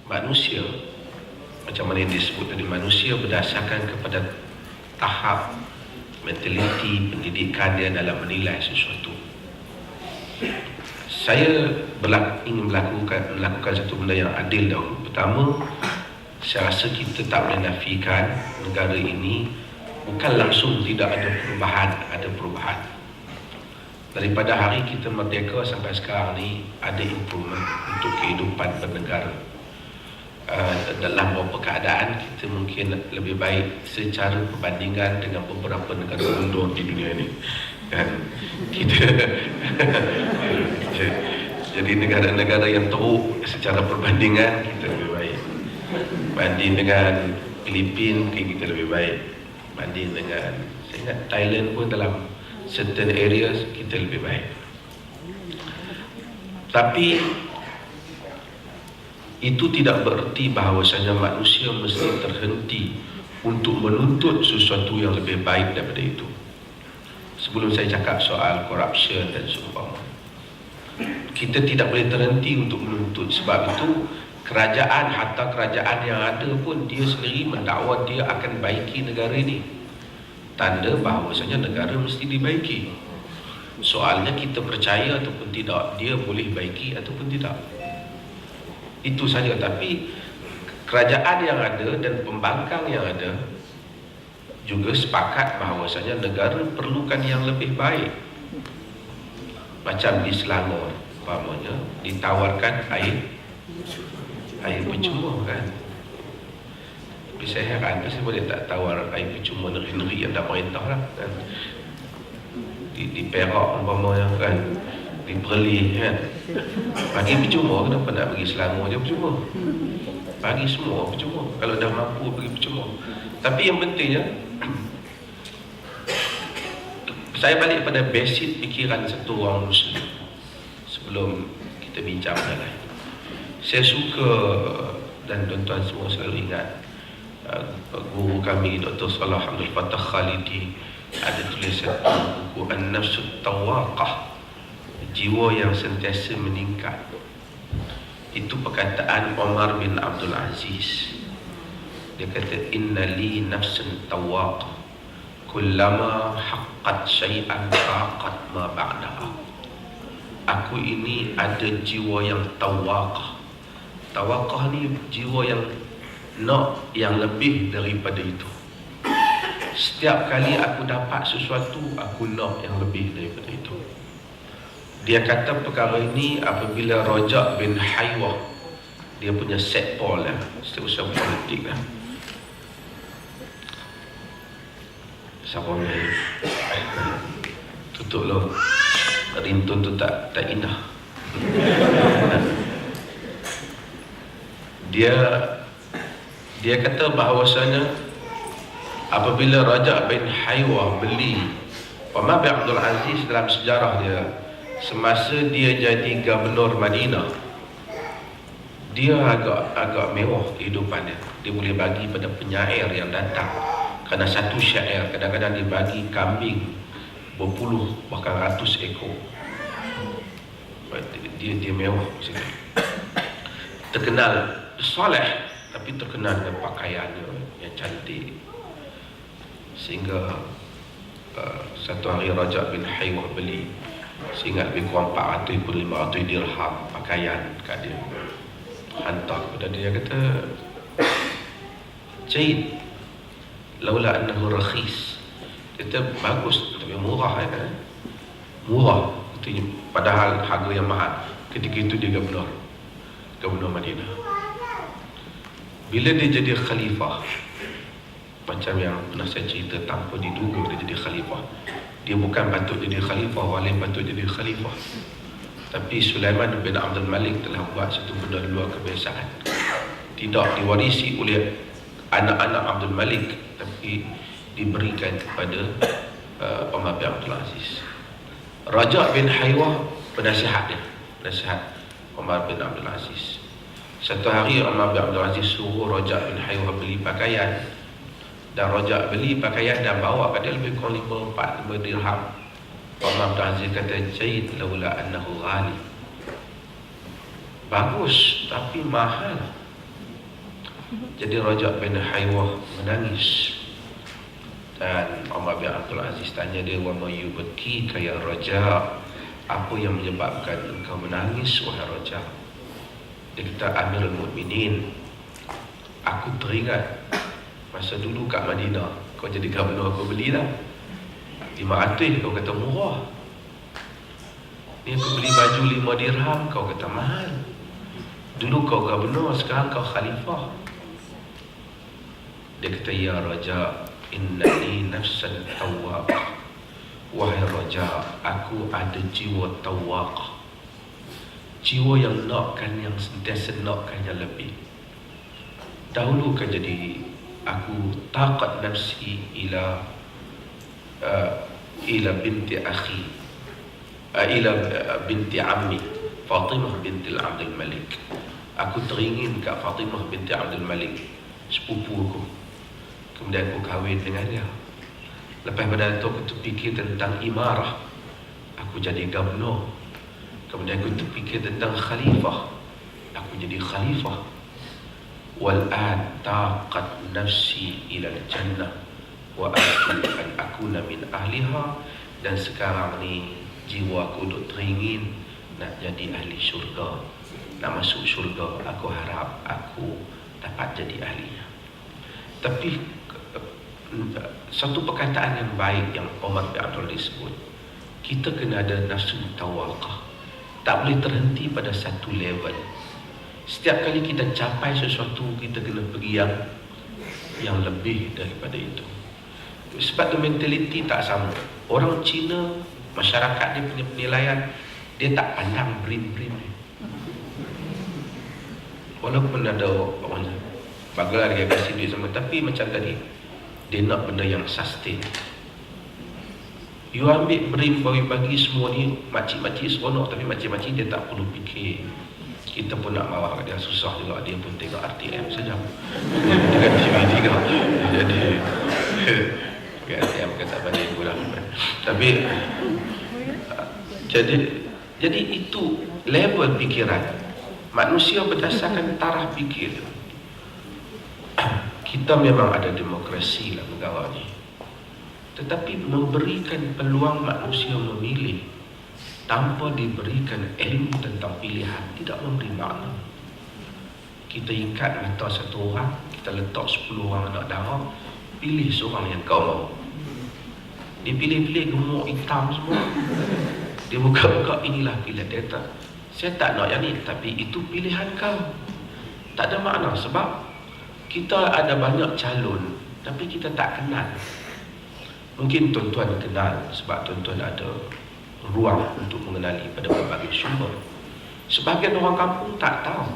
manusia, macam mana yang disebut tadi, manusia berdasarkan kepada tahap mentaliti pendidikan dia dalam menilai sesuatu. Saya ingin melakukan satu benda yang adil dahulu. Pertama, saya rasa kita tak boleh nafikan negara ini bukan langsung tidak ada perubahan, ada perubahan. Daripada hari kita merdeka sampai sekarang ni ada improvement untuk kehidupan bernegara. Dalam beberapa keadaan kita mungkin lebih baik secara perbandingan dengan beberapa negara mundur di dunia ini, kan? Kita jadi negara-negara yang teruk secara perbandingan kita lebih baik. Banding dengan Filipina kita lebih baik. Banding dengan, saya ingat Thailand pun dalam certain areas kita lebih baik. Tapi itu tidak bererti bahawasanya manusia mesti terhenti untuk menuntut sesuatu yang lebih baik daripada itu. Sebelum saya cakap soal corruption dan seumpama, kita tidak boleh terhenti untuk menuntut. Sebab itu kerajaan, harta kerajaan yang ada pun dia sendiri mendakwa dia akan baiki negara ini. Tanda bahawasanya negara mesti dibaiki. Soalnya kita percaya ataupun tidak, dia boleh baiki ataupun tidak. Itu saja. Tapi kerajaan yang ada dan pembangkang yang ada juga sepakat bahawasanya negara perlukan yang lebih baik. Macam di Selangor umpamanya ditawarkan air bercumur, kan? Tapi saya heran, saya boleh tak tawar air bercumur negeri-negeri yang dah perintah lah, kan? Di Perak umpamanya, kan? Di Perlis, kan? Bagi bercumur, kenapa nak bagi Selangor je bercumur? Bagi semua bercumur kalau dah mampu bagi bercumur. Tapi yang pentingnya, saya balik pada basic fikiran satu orang Muslim sebelum kita bincang lain. Saya suka, dan tuan-tuan semua selalu ingat, guru kami Dr. Salah Abdul Fattah Khalidi ada tulis satu buku An-Nafsut Tawaqah, jiwa yang sentiasa meningkat. Itu perkataan Omar bin Abdul Aziz. Dia kata, inna li nafsun tawaqah kullama haqqat syai'an faqat ma ba'daha. Aku ini ada jiwa yang tawaqah. Tawaqah ni jiwa yang nak yang lebih daripada itu. Setiap kali aku dapat sesuatu, aku nak yang lebih daripada itu. Dia kata perkara ini apabila Rajab bin Haywah, dia punya set Paul lah, setiausaha politik lah. Siapa ni? Tutup lah. Rintun tu tak indah. Dia kata bahawasanya apabila Rajab bin Haywah beli Umar bin Abdul Aziz, dalam sejarah dia, semasa dia jadi gubernur Madinah, dia agak mewah kehidupannya. Dia boleh bagi pada penyair yang datang. Kerana satu syair kadang-kadang dia bagi kambing berpuluh bahkan ratus ekor. Dia mewah macam tu. Terkenal soleh, tapi terkenal dengan pakaiannya yang cantik. Sehingga satu hari Rajab bin Haywah beli, sehingga lebih kurang 400 pun 500 dirham pakaian kat dia, hantar kepada dia. Kata, Jaid, laula annahu rakhis. Kata, bagus tapi murah, kan? Murah katanya, padahal harga yang mahal. Ketika itu dia gubernur Madinah. Bila dia jadi khalifah, macam yang pernah saya cerita, tanpa diduga dia jadi khalifah. Dia bukan patut jadi khalifah, walaupun patut jadi khalifah. Tapi Sulaiman bin Abdul Malik telah buat satu benda luar kebiasaan. Tidak diwarisi oleh anak-anak Abdul Malik, tapi diberikan kepada Umar bin Abdul Aziz. Rajab bin Haywah penasihat Umar bin Abdul Aziz. Satu hari Umar bin Abdul Aziz suruh Rajab bin Haywah beli pakaian, dan Rajab beli pakaian dan bawa kat dia lebih kurang 5 dirham. Umar bin Aziz kata, Jaid laula annahu ghali. Bagus tapi mahal. Jadi Raja bin Haywah menangis. Dan Umar bin Abdul Aziz tanya dia, "Wa ma yubkika ya Raja?" Apa yang menyebabkan engkau menangis, wahai Raja? Dia kata, "Amirul Mukminin, aku teringat masa dulu kat Madinah, kau jadi gubernur, kau belilah 500, kau kata murah. Ni aku beli baju 5 dirham, kau kata mahal. Dulu kau gubernur, sekarang kau khalifah." Dia kata, "Ya Raja, innani nafsan tawwaq." Wahai Raja, aku ada jiwa tawwaq, jiwa yang nakkan, yang sentiasa nakkan yang lebih. Dahulu kan jadi aku taqat nafsi ila binti akhi, ila binti ammi Fatimah binti Abdul Malik. Aku teringin kat Fatimah binti Abdul Malik, sepupu aku. Kemudian aku kahwin dengan dia. Lepas pada itu aku terfikir tentang imarah, aku jadi gubernur. Kemudian aku terfikir tentang khalifah, aku jadi khalifah. Wal'an taqat nafsi ilal jannah wa arju an akuna min ahliha. Dan sekarang ni jiwaku duk teringin nak jadi ahli syurga, nak masuk syurga. Aku harap aku dapat jadi ahlinya. Tapi satu perkataan yang baik yang Umar bin Abdul Aziz sebut, kita kena ada nafsu tawaqah. Tak boleh terhenti pada satu level. Setiap kali kita capai sesuatu, kita kena pergi yang lebih daripada itu. Sebab tu mentaliti tak sama. Orang Cina, masyarakat dia punya penilaian, dia tak pandang brim-brim ni. Walaupun ada orang bagelah dia kasih duit sama, tapi macam tadi, dia nak benda yang sustain. You ambil brim bagi semua ni, makcik-makcik seronok, tapi makcik-makcik dia tak perlu fikir. Kita pun nak marah kat dia, susah juga. Dia pun tengok RTM saja dengan TV3. Jadi RTM kata balik pula. Tapi jadi itu level fikiran manusia berdasarkan taraf fikir. Kita memang ada demokrasi lah negara ni, tetapi memberikan peluang manusia memilih tanpa diberikan ilmu tentang pilihan tidak memberi makna. Kita ikat mata satu orang, kita letak 10 orang anak darah, pilih seorang yang kau mahu. Dia pilih-pilih gemuk hitam semua, dia buka-buka, inilah pilihan dia. Saya tak nak yang ni, tapi itu pilihan kau. Tak ada makna sebab kita ada banyak calon, tapi kita tak kenal. Mungkin tuan-tuan kenal sebab tuan-tuan ada ruang untuk mengenali pada berbagai sumber. Sebahagian orang kampung tak tahu.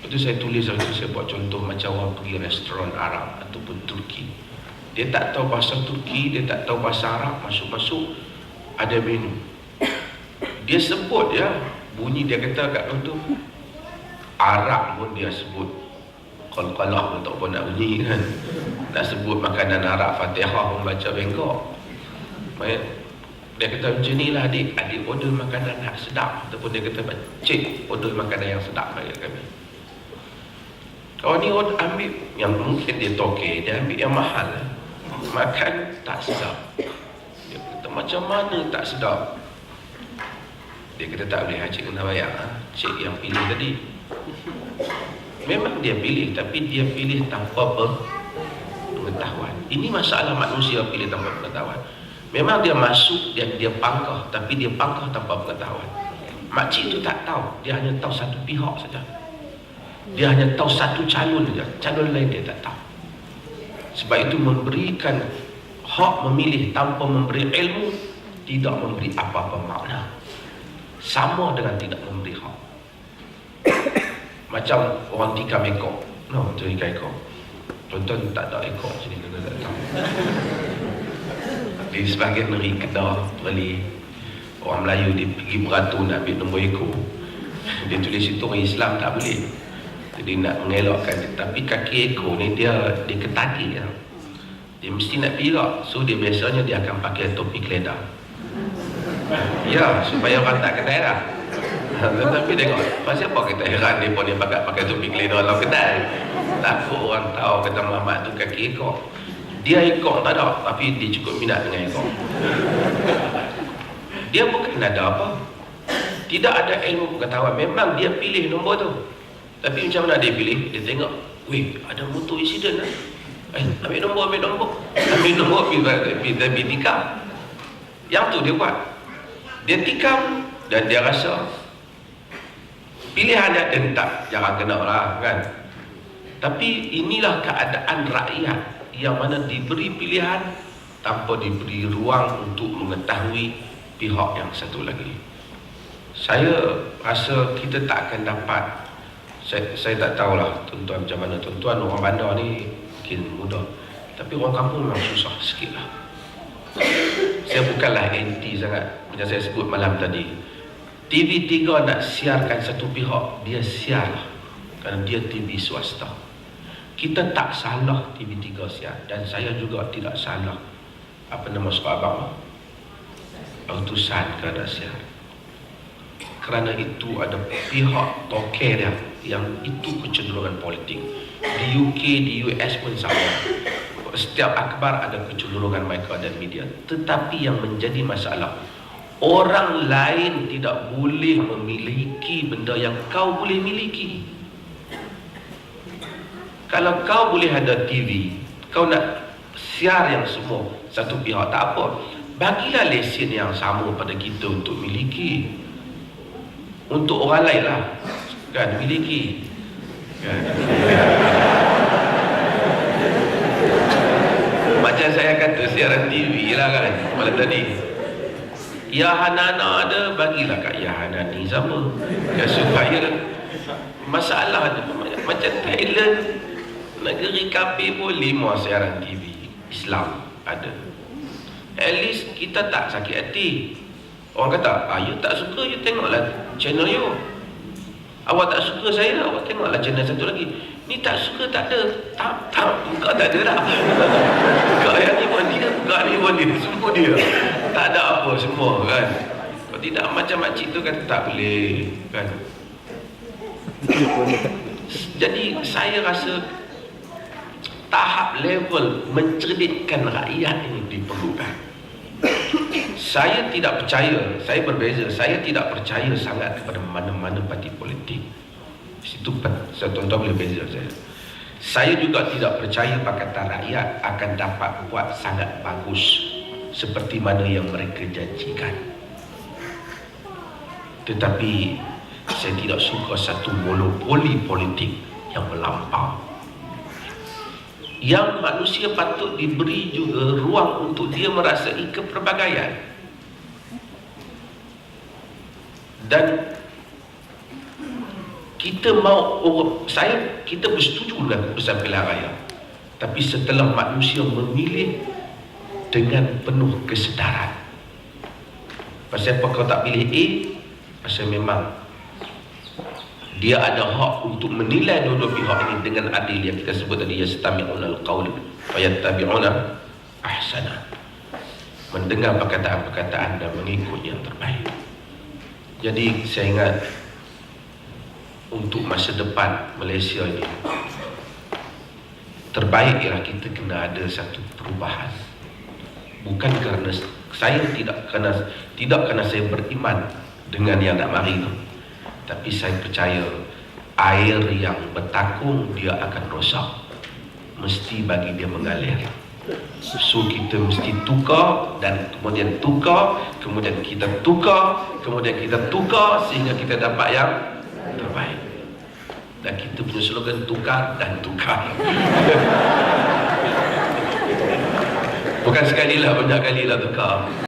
Itu saya tulis, saya buat contoh macam orang pergi restoran Arab ataupun Turki. Dia tak tahu bahasa Turki, dia tak tahu bahasa Arab, masuk-masuk ada menu. Dia sebut ya, bunyi dia kata kat tu Arab pun dia sebut. Kalau pun tak pun nak bunyi kan. Nak sebut makanan Arab, Fatihah pun baca bengkok. Dia kata macam ni lah adik, adik order makanan yang sedap. Ataupun dia kata, cik order makanan yang sedap bagi kami. Kalau ni order ambil yang mungkin dia toke, dia ambil yang mahal. Makan tak sedap. Dia kata macam mana tak sedap? Dia kata tak boleh, cik kena bayar. Cik yang pilih tadi memang dia pilih, tapi dia pilih tanpa pengetahuan. Ini masalah manusia pilih tanpa pengetahuan. Memang dia masuk, dia pangkah, tapi dia pangkah tanpa pengetahuan. Makcik itu tak tahu, dia hanya tahu satu pihak saja. Dia hanya tahu satu calon saja, calon lain dia tak tahu. Sebab itu memberikan hak memilih tanpa memberi ilmu tidak memberi apa-apa makna. Sama dengan tidak memberi hak. Macam orang tikam ekor. No, tu ikan ekor. Tuan-tuan tak ada ekor sini, tuan-tuan tak tahu. Di sebahagian negeri Kedah, Bali, orang Melayu dia pergi beratur nak ambil nombor ekor. Dia tulis itu orang Islam tak boleh. Jadi nak mengelakkan dia. Tapi kaki ekor ni dia ketati ya. Dia mesti nak pirak. So dia biasanya dia akan pakai topi keledar. Ya, supaya orang tak kenal lah. Tetapi tengok, pasal apa kita heran dia pun dia pakai topik ledor dalam kedai. Takut orang tahu kata Muhammad tu kaki ekor. Dia ekor tak ada, tapi dia cukup minat dengan ekor. Dia bukan ada apa. Tidak ada ilmu pengetahuan. Memang dia pilih nombor tu. Tapi macam mana dia pilih? Dia tengok, weh, ada motor insiden lah. Ambil nombor. Ambil nombor, pergi tikam. Yang tu dia buat. Dia tikam dan dia rasa pilihan dia tak, jangan kena lah kan. Tapi inilah keadaan rakyat yang mana diberi pilihan tanpa diberi ruang untuk mengetahui pihak yang satu lagi. Saya rasa kita tak akan dapat. Saya tak tahulah tuan-tuan macam mana. Tuan-tuan orang bandar ni mungkin mudah, tapi orang kampung memang susah sikit lah. Saya bukanlah anti sangat macam saya sebut malam tadi. TV3 nak siarkan satu pihak, dia siar lah, kerana dia TV swasta. Kita tak salah TV3 siar, dan saya juga tidak salah apa nama suka abang utusan kerana siar. Kerana itu ada pihak toke dia yang itu kecenderungan politik. Di UK, di US pun sama. Setiap akhbar ada kecenderungan mereka dan media. Tetapi yang menjadi masalah, orang lain tidak boleh memiliki benda yang kau boleh miliki. Kalau kau boleh ada TV, kau nak siar yang semua satu pihak, tak apa. Bagilah lesen yang sama pada kita untuk miliki. Untuk orang lain lah kan miliki kan. Macam saya kata siaran TV lah kan malam tadi, Ya Hanana ada, bagilah kat Ya Hanani sama ya, supaya masalah ada. Macam Thailand, negeri kafir pun 5 siaran TV Islam ada. At least kita tak sakit hati. Orang kata, you tak suka, you tengoklah channel you. Awak tak suka saya, awak tengoklah channel satu lagi. Ni tak suka, tak ada. Tak, buka tak ada dah. Buka yang ni pun dia, buka ni pun dia. Semua dia. Tak ada apa semua kan. Kalau tidak macam makcik tu kan tak boleh kan. Jadi saya rasa tahap level mencerdikkan rakyat ini diperlukan. Saya tidak percaya, saya berbeza, saya tidak percaya sangat kepada mana-mana parti politik. Situ tuan-tuan boleh beza saya. Saya juga tidak percaya Pakatan Rakyat akan dapat buat sangat bagus seperti mana yang mereka janjikan. Tetapi saya tidak suka satu monopoli politik yang melampau. Yang manusia patut diberi juga ruang untuk dia merasai kepelbagaian. Dan kita kita bersetuju dengan keputusan pilihan raya. Tapi setelah manusia memilih dengan penuh kesedaran. Pasal apa kau tak pilih A? Pasal memang dia ada hak untuk menilai dua-dua pihak ini dengan adil, yang kita sebut tadi, yastami'una al-qaul fayattabi'una ahsana. Mendengar perkataan-perkataan dan mengikut yang terbaik. Jadi saya ingat untuk masa depan Malaysia ini, terbaik ialah kita kena ada satu perubahan. Bukan kerana saya tidak kerana saya beriman dengan yang nak mari itu. Tapi saya percaya air yang bertakung dia akan rosak, mesti bagi dia mengalir. So kita mesti tukar dan kemudian tukar, kemudian kita tukar, kemudian kita tukar sehingga kita dapat yang terbaik. Dan kita punya slogan tukar dan tukar. Bukan sekali lah, banyak kali lah tukar.